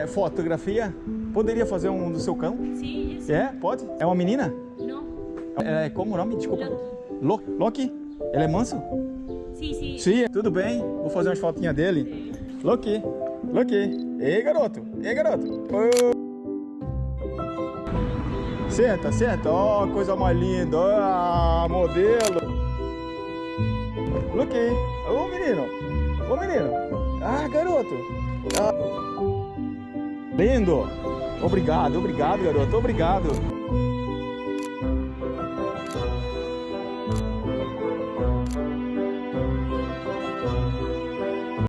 Fotografia? Poderia fazer um do seu cão? Sim, isso. É? Pode? É uma menina? Não. É como o nome? Desculpa. Loki. Loki? Ele é manso? Sim, sim. Sim, tudo bem. Vou fazer umas fotinhas dele. Loki. Loki. Ei, garoto. Ei, garoto. Senta, senta. Ó, coisa mais linda. Ó, modelo. Loki. Ô, menino. Ô, menino. Ah, garoto. Ah. Lindo. Obrigado, obrigado, garoto. Obrigado.